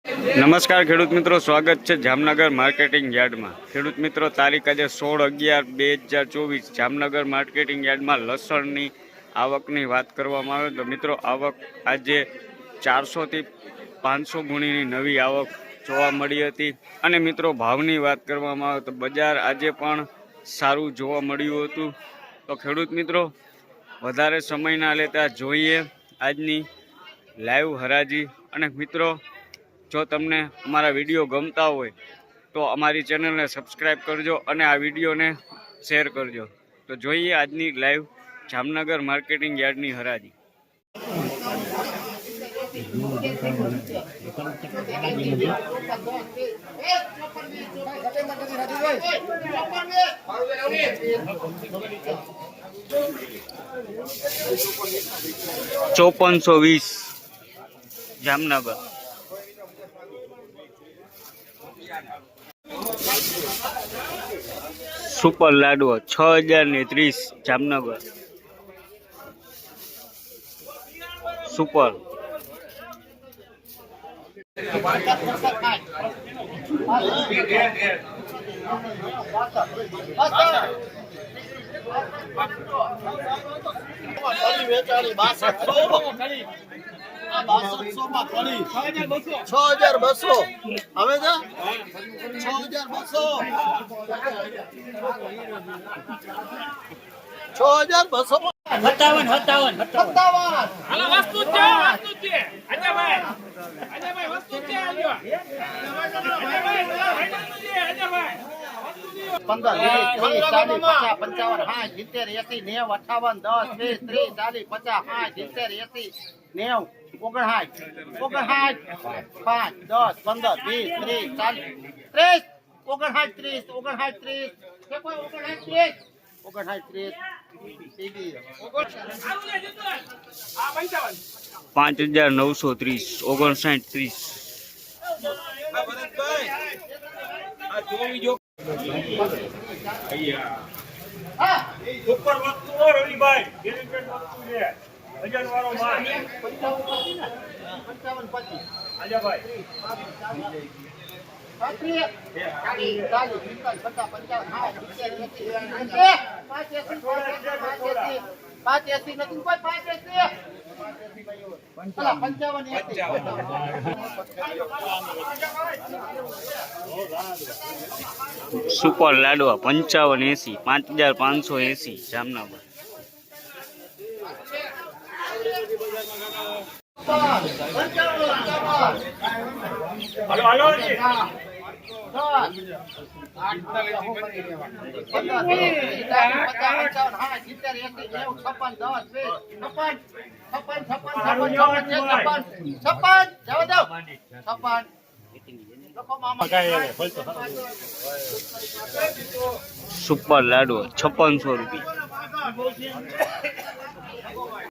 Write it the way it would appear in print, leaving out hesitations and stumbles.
નમસ્કાર ખેડૂત મિત્રો, સ્વાગત છે જામનગર માર્કેટિંગ યાર્ડમાં। ખેડૂત મિત્રો, તારીખ આજે 16/11/2024 જામનગર માર્કેટિંગ યાર્ડમાં લસણની આવકની વાત કરવામાં આવે તો મિત્રો આવક આજે 400 થી 500 ગુણીની નવી આવક જોવા મળી હતી। અને મિત્રો ભાવની વાત કરવામાં આવે તો બજાર આજે પણ સારું જોવા મળ્યું હતું। તો ખેડૂત મિત્રો વધારે સમય ના લેતા જોઈએ આજની લાઈવ હરાજી। અને મિત્રો જો તમને અમારા વિડીયો ગમતા હોય તો અમારી ચેનલને સબસ્ક્રાઈબ કરજો અને આ વિડીયોને શેર કરજો। તો જોઈએ આજની લાઈવ જામનગર માર્કેટિંગ યાર્ડની હરાજી। ₹5420 જામનગર। સુપર લાડવો 6030 જામનગર। સુપર 6200 હવે છે 6200 હાલો વસ્તુ છે અજયભાઈ વસ્તુ છે આલ્યો અજયભાઈ 15 20 30 40 50 55 60 70 80 90 58 10 20 30 40 50 ઉપર વસ્તુ રવિભાઈ ડિલિકેટ વસ્તુ છે વજન વાળો માલ 55 અજયભાઈ 55 સુપર લાડવા 5580 5580 જામનગર। હાલો હાલો સુપર લાડવો 5600 રૂપિયા।